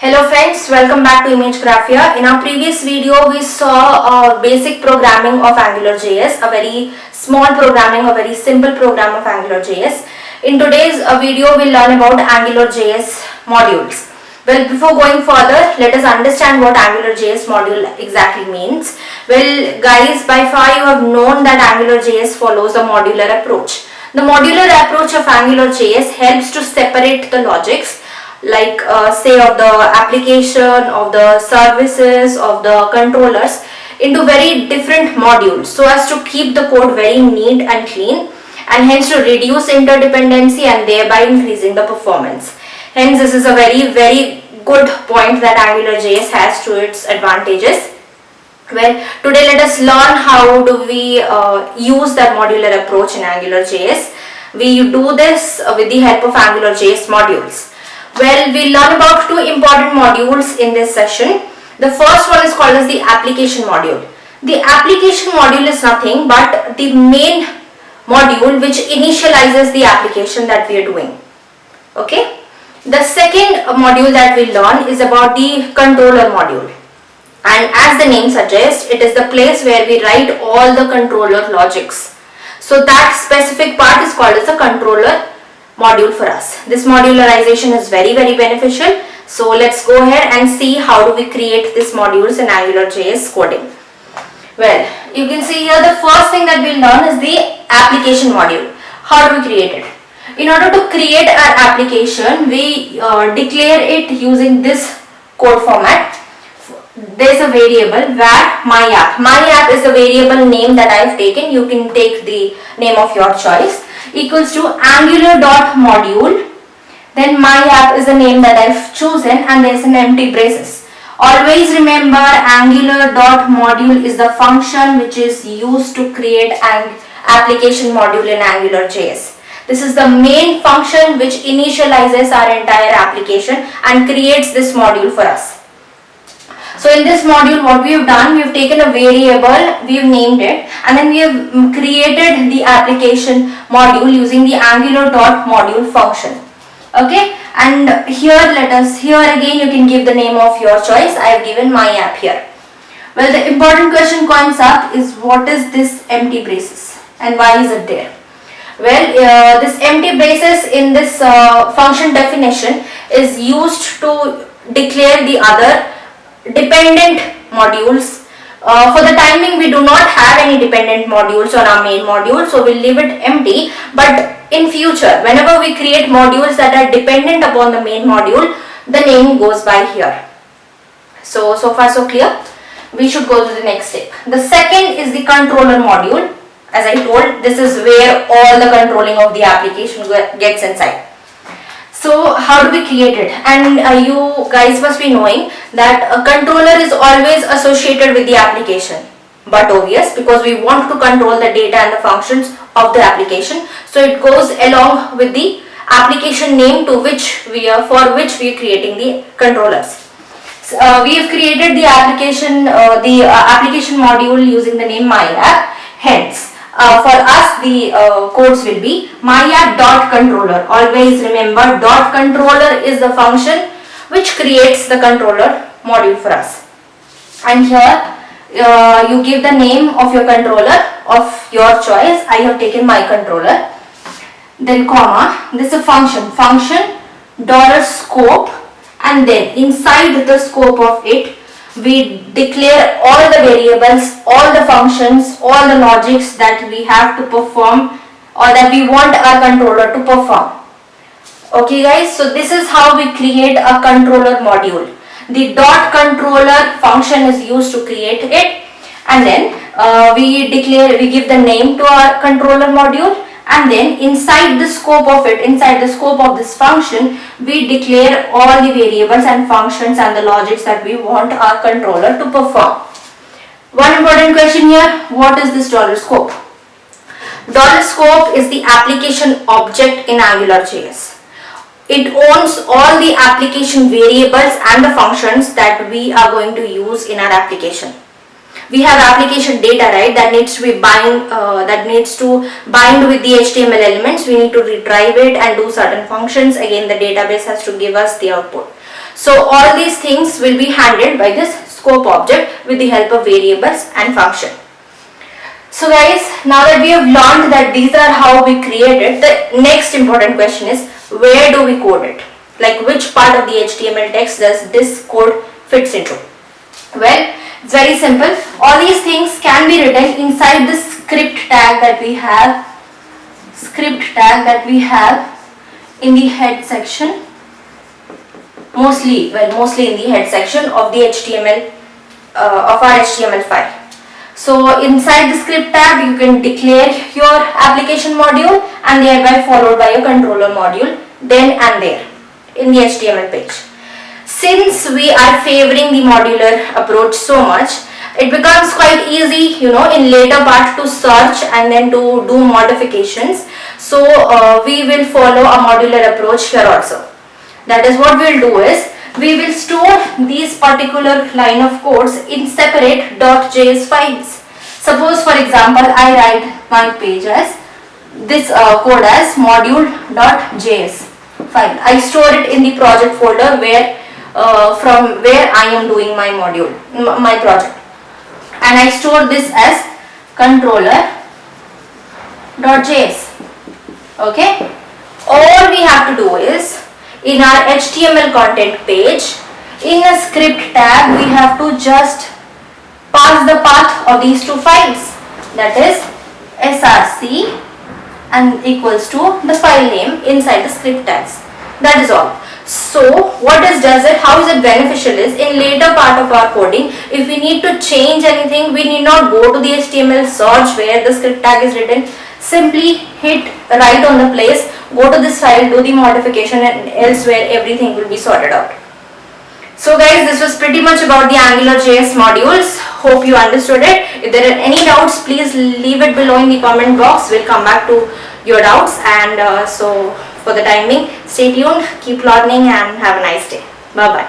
Hello friends, welcome back to Image Graphia. In our previous video, we saw basic programming of AngularJS, a very small programming, a very simple program of AngularJS. In today's video, we'll learn about AngularJS modules. Well, before going further, let us understand what AngularJS module exactly means. Well, guys, by far you have known that AngularJS follows a modular approach. The modular approach of AngularJS helps to separate the logics like say of the application, of the services, of the controllers into very different modules so as to keep the code very neat and clean, and hence to reduce interdependency and thereby increasing the performance. Hence this is a very good point that AngularJS has to its advantages. Well, today let us learn how do we use that modular approach in AngularJS. We do this with the help of AngularJS modules. Well, we'll learn about two important modules in this session. The first one is called as the application module. The application module is nothing but the main module which initializes the application that we are doing. Okay. The second module that we'll learn is about the controller module. And as the name suggests, it is the place where we write all the controller logics. So that specific part is called as a controller module for us. This modularization is very beneficial. So let's go ahead and see how do we create these modules in AngularJS coding. Well, you can see here the first thing that we'll learn is the application module. How do we create it? In order to create our application, we declare it using this code format. There is a variable var myapp. Myapp is the variable name that I have taken. You can take the name of your choice. Equals to angular.module, then myapp is the name that I've chosen, and there is an empty braces. Always remember, angular.module is the function which is used to create an application module in AngularJS. This is the main function which initializes our entire application and creates this module for us. So in this module, what we have done, we have taken a variable, we have named it, and then we have created the application module using the angular.module function. Okay, and here again you can give the name of your choice. I have given myapp here. Well, the important question comes up is what is this empty braces and why is it there? Well, this empty braces in this function definition is used to declare the other dependent modules. For the timing, we do not have any dependent modules on our main module, so we'll leave it empty. But in future, whenever we create modules that are dependent upon the main module, the name goes by here. So far so clear. We should go to the next step. The second is the controller module. As I told, this is where all the controlling of the application gets inside. So how do we create it? And you guys must be knowing that a controller is always associated with the application, but obvious because we want to control the data and the functions of the application. So it goes along with the application name for which we are creating the controllers. We have created the application module using the name myapp. Hence, for us the codes will be myapp.controller. Always remember, .controller is the function which creates the controller module for us. And here you give the name of your controller of your choice. I have taken my controller. Then comma, this is a function $scope, and then inside the scope of it we declare all the variables, all the functions, all the logics that we have to perform or that we want our controller to perform. Okay guys, so this is how we create a controller module. The .controller function is used to create it, and then we give the name to our controller module, and then inside the scope of this function, we declare all the variables and functions and the logics that we want our controller to perform. One important question here, what is this $scope? $scope is the application object in AngularJS. It owns all the application variables and the functions that we are going to use in our application. We have application data, right, that needs to bind with the HTML elements. We need to retrieve it and do certain functions. Again, the database has to give us the output. So all these things will be handled by this scope object with the help of variables and function. So guys, now that we have learned that these are how we create it, the next important question is, where do we code it? Like, which part of the HTML text does this code fits into? Well, it's very simple. All these things can be written inside the script tag that we have in the head section. Mostly in the head section of the HTML of our HTML file. So inside the script tag you can declare your application module and thereby followed by a controller module then and there in the HTML page. Since we are favoring the modular approach so much, it becomes quite easy, in later part to search and then to do modifications. So we will follow a modular approach here also. That is, what we will do is, we will store these particular line of codes in separate .js files. Suppose for example I write my page as this code as module.js file. I store it in the project folder where from where I am doing my module, my project, and I store this as controller.js. Okay, all we have to do is, in our HTML content page, in a script tag we have to just pass the path of these two files, that is src and equals to the file name inside the script tags. That is all. So what does it, how is it beneficial is, in later part of our coding, if we need to change anything, we need not go to the HTML search where the script tag is written. Simply hit right on the place, go to this file, do the modification, and elsewhere everything will be sorted out. So guys, this was pretty much about the AngularJS modules. Hope you understood it. If there are any doubts, please leave it below in the comment box. We'll come back to your doubts, and so for the time being, stay tuned, keep learning, and have a nice day. Bye bye.